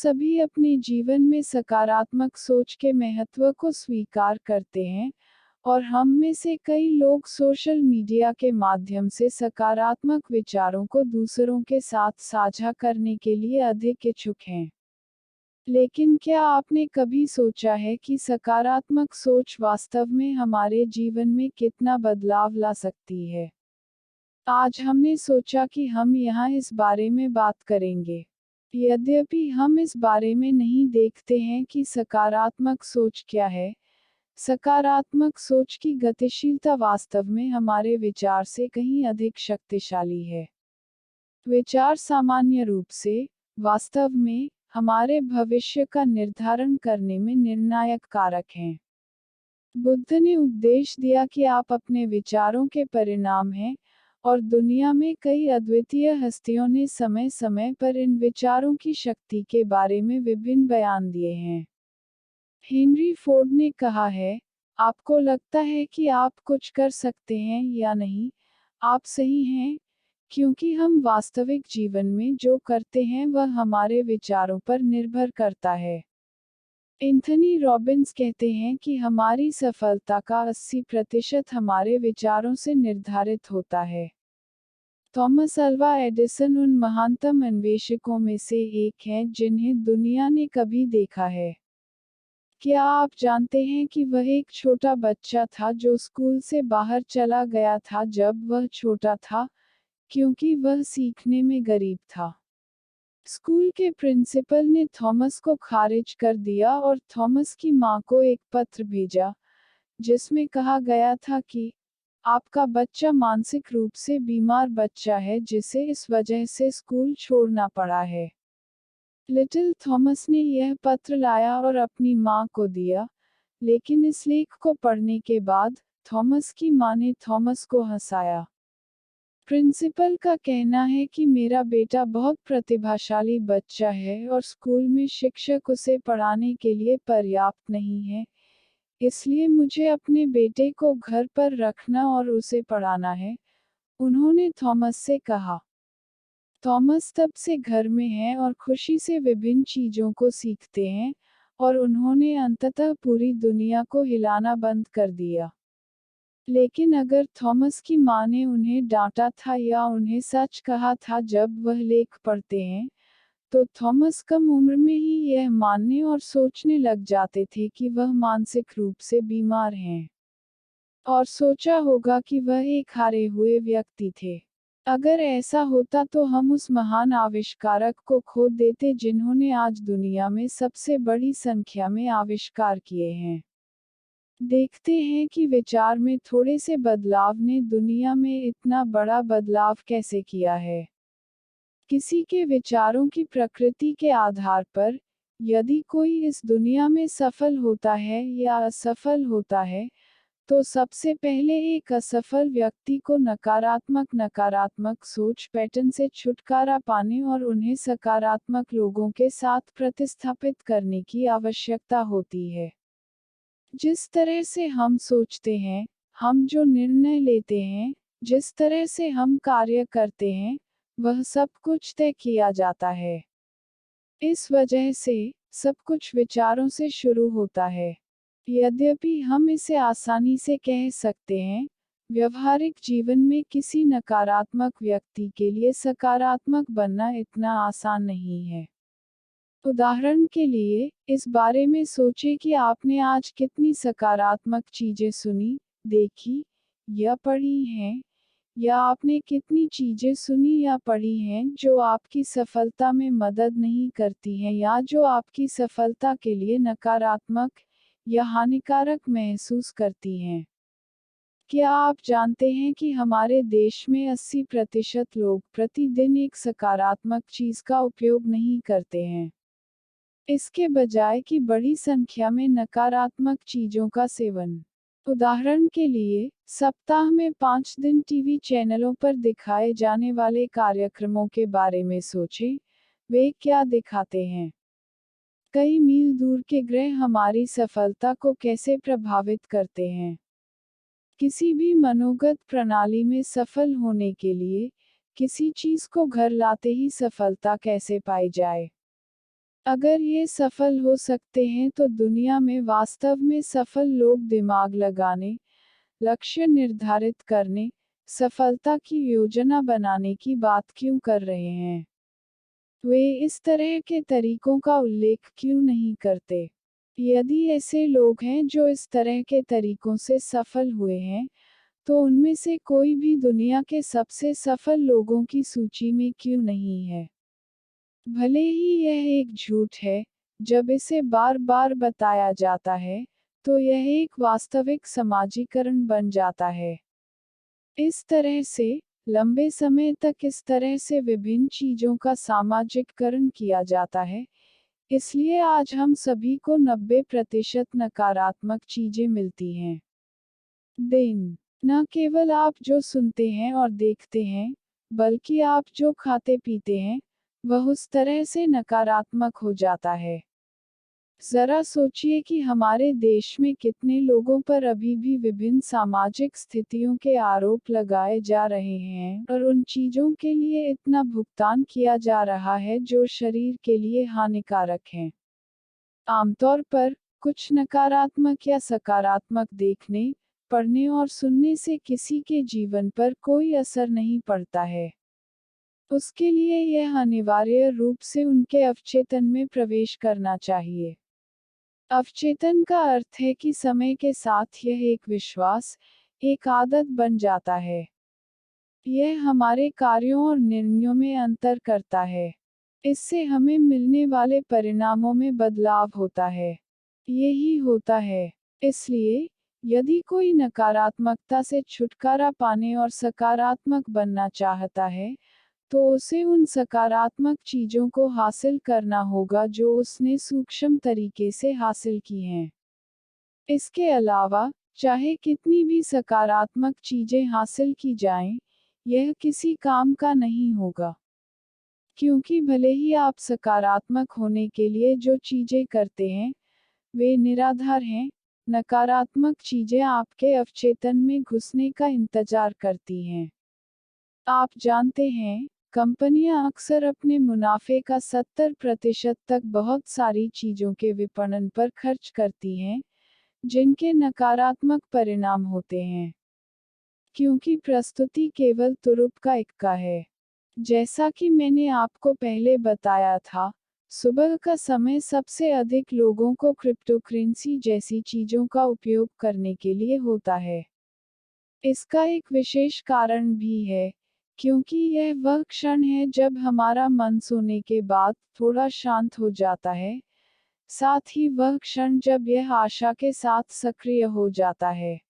सभी अपने जीवन में सकारात्मक सोच के महत्व को स्वीकार करते हैं, और हम में से कई लोग सोशल मीडिया के माध्यम से सकारात्मक विचारों को दूसरों के साथ साझा करने के लिए अधिक इच्छुक हैं। लेकिन क्या आपने कभी सोचा है कि सकारात्मक सोच वास्तव में हमारे जीवन में कितना बदलाव ला सकती है? आज हमने सोचा कि हम यहाँ इस बारे में बात करेंगे। यद्यपि हम इस बारे में नहीं देखते हैं कि सकारात्मक सोच क्या है, सकारात्मक सोच की गतिशीलता वास्तव में हमारे विचार से कहीं अधिक शक्तिशाली है। विचार सामान्य रूप से, वास्तव में, हमारे भविष्य का निर्धारण करने में निर्णायक कारक हैं। बुद्ध ने उपदेश दिया कि आप अपने विचारों के परिणाम हैं, और दुनिया में कई अद्वितीय हस्तियों ने समय समय पर इन विचारों की शक्ति के बारे में विभिन्न बयान दिए हैं। हेनरी फोर्ड ने कहा है, आपको लगता है कि आप कुछ कर सकते हैं या नहीं, आप सही हैं, क्योंकि हम वास्तविक जीवन में जो करते हैं वह हमारे विचारों पर निर्भर करता है। एंथनी रॉबिन्स कहते हैं कि हमारी सफलता का 80% हमारे विचारों से निर्धारित होता है। थॉमस अल्वा एडिसन उन महानतम अन्वेषकों में से एक हैं जिन्हें दुनिया ने कभी देखा है। क्या आप जानते हैं कि वह एक छोटा बच्चा था जो स्कूल से बाहर चला गया था जब वह छोटा था, क्योंकि वह सीखने में गरीब था। स्कूल के प्रिंसिपल ने थॉमस को खारिज कर दिया और थॉमस की मां को एक पत्र भेजा, जिसमें कहा गया था कि आपका बच्चा मानसिक रूप से बीमार बच्चा है जिसे इस वजह से स्कूल छोड़ना पड़ा है। लिटिल थॉमस ने यह पत्र लाया और अपनी मां को दिया, लेकिन इस लेख को पढ़ने के बाद, थॉमस की मां ने थॉमस को हंसाया। प्रिंसिपल का कहना है कि मेरा बेटा बहुत प्रतिभाशाली बच्चा है और स्कूल में शिक्षक उसे पढ़ाने के लिए पर्याप्त नहीं है, इसलिए मुझे अपने बेटे को घर पर रखना और उसे पढ़ाना है, उन्होंने थॉमस से कहा। थॉमस तब से घर में हैं और खुशी से विभिन्न चीजों को सीखते हैं, और उन्होंने अंततः पूरी दुनिया को हिलाना बंद कर दिया। लेकिन अगर थॉमस की मां ने उन्हें डांटा था या उन्हें सच कहा था जब वह लेख पढ़ते हैं, तो थॉमस कम उम्र में ही यह मानने और सोचने लग जाते थे कि वह मानसिक रूप से बीमार हैं। और सोचा होगा कि वह एक हारे हुए व्यक्ति थे। अगर ऐसा होता तो हम उस महान आविष्कारक को खो देते जिन्होंने आज दुनिया में सबसे बड़ी संख्या में आविष्कार किए हैं। देखते हैं कि विचार में थोड़े से बदलाव ने दुनिया में इतना बड़ा बदलाव कैसे किया है। किसी के विचारों की प्रकृति के आधार पर, यदि कोई इस दुनिया में सफल होता है या असफल होता है, तो सबसे पहले एक असफल व्यक्ति को नकारात्मक सोच पैटर्न से छुटकारा पाने और उन्हें सकारात्मक लोगों के साथ प्रतिस्थापित करने की आवश्यकता होती है। जिस तरह से हम सोचते हैं, हम जो निर्णय लेते हैं, जिस तरह से हम कार्य करते हैं, वह सब कुछ तय किया जाता है। इस वजह से, सब कुछ विचारों से शुरू होता है। यद्यपि हम इसे आसानी से कह सकते हैं, व्यवहारिक जीवन में किसी नकारात्मक व्यक्ति के लिए सकारात्मक बनना इतना आसान नहीं है। उदाहरण के लिए, इस बारे में सोचें कि आपने आज कितनी सकारात्मक चीजें सुनी, देखी या पढ़ी हैं, या आपने कितनी चीजें सुनी या पढ़ी हैं जो आपकी सफलता में मदद नहीं करती हैं या जो आपकी सफलता के लिए नकारात्मक या हानिकारक महसूस करती हैं। क्या आप जानते हैं कि हमारे देश में 80% लोग प्रतिदिन एक सकारात्मक चीज का उपयोग नहीं करते हैं, इसके बजाय कि बड़ी संख्या में नकारात्मक चीजों का सेवन। उदाहरण के लिए, सप्ताह में 5 दिन टीवी चैनलों पर दिखाए जाने वाले कार्यक्रमों के बारे में सोचें, वे क्या दिखाते हैं। कई मील दूर के ग्रह हमारी सफलता को कैसे प्रभावित करते हैं। किसी भी मनोगत प्रणाली में सफल होने के लिए, किसी चीज को घर लाते ही सफलता कैसे पाई जाए। अगर ये सफल हो सकते हैं तो दुनिया में वास्तव में सफल लोग दिमाग लगाने, लक्ष्य निर्धारित करने, सफलता की योजना बनाने की बात क्यों कर रहे हैं? वे इस तरह के तरीकों का उल्लेख क्यों नहीं करते? यदि ऐसे लोग हैं जो इस तरह के तरीकों से सफल हुए हैं, तो उनमें से कोई भी दुनिया के सबसे सफल लोगों की सूची में क्यों नहीं है? भले ही यह एक झूठ है, जब इसे बार बार बताया जाता है, तो यह एक वास्तविक समाजीकरण बन जाता है। इस तरह से, लंबे समय तक इस तरह से विभिन्न चीजों का सामाजिककरण किया जाता है, इसलिए आज हम सभी को 90% नकारात्मक चीजें मिलती हैं। दिन न केवल आप जो सुनते हैं और देखते हैं, बल्कि आप जो खाते पीते हैं, वह उस तरह से नकारात्मक हो जाता है। जरा सोचिए कि हमारे देश में कितने लोगों पर अभी भी विभिन्न सामाजिक स्थितियों के आरोप लगाए जा रहे हैं और उन चीजों के लिए इतना भुगतान किया जा रहा है जो शरीर के लिए हानिकारक हैं। आमतौर पर, कुछ नकारात्मक या सकारात्मक देखने, पढ़ने और सुनने से किसी के जीवन पर कोई असर नहीं पड़ता है। उसके लिए यह अनिवार्य रूप से उनके अवचेतन में प्रवेश करना चाहिए। अवचेतन का अर्थ है कि समय के साथ यह एक विश्वास, एक आदत बन जाता है। यह हमारे कार्यों और निर्णयों में अंतर करता है। इससे हमें मिलने वाले परिणामों में बदलाव होता है। यही होता है। इसलिए, यदि कोई नकारात्मकता से छुटकारा पाने और सकारात्मक बनना चाहता है, तो उसे उन सकारात्मक चीजों को हासिल करना होगा जो उसने सूक्ष्म तरीके से हासिल की हैं। इसके अलावा, चाहे कितनी भी सकारात्मक चीजें हासिल की जाएं, यह किसी काम का नहीं होगा। क्योंकि भले ही आप सकारात्मक होने के लिए जो चीजें करते हैं, वे निराधार हैं, नकारात्मक चीजें आपके अवचेतन में घुसने का इंतजार करती हैं। आप जानते हैं, कंपनियां अक्सर अपने मुनाफे का 70% तक बहुत सारी चीजों के विपणन पर खर्च करती हैं, जिनके नकारात्मक परिणाम होते हैं। क्योंकि प्रस्तुति केवल तुरुप का इक्का है। जैसा कि मैंने आपको पहले बताया था, सुबह का समय सबसे अधिक लोगों को क्रिप्टोकरेंसी जैसी चीजों का उपयोग करने के लिए होता है। इसका एक विशेष कारण भी है, क्योंकि यह वह क्षण है जब हमारा मन सोने के बाद थोड़ा शांत हो जाता है, साथ ही वह क्षण जब यह आशा के साथ सक्रिय हो जाता है।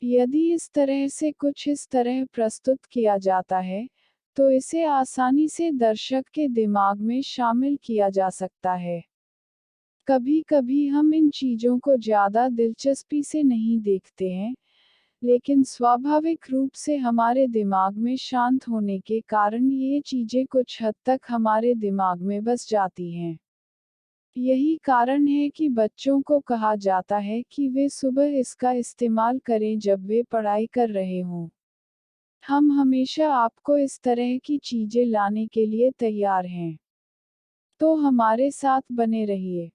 यदि इस तरह से कुछ इस तरह प्रस्तुत किया जाता है, तो इसे आसानी से दर्शक के दिमाग में शामिल किया जा सकता है। कभी कभी हम इन चीजों को ज्यादा दिलचस्पी से नहीं देखते हैं, लेकिन स्वाभाविक रूप से हमारे दिमाग में शांत होने के कारण ये चीजें कुछ हद तक हमारे दिमाग में बस जाती हैं। यही कारण है कि बच्चों को कहा जाता है कि वे सुबह इसका इस्तेमाल करें जब वे पढ़ाई कर रहे हों। हम हमेशा आपको इस तरह की चीजें लाने के लिए तैयार हैं। तो हमारे साथ बने रहिए।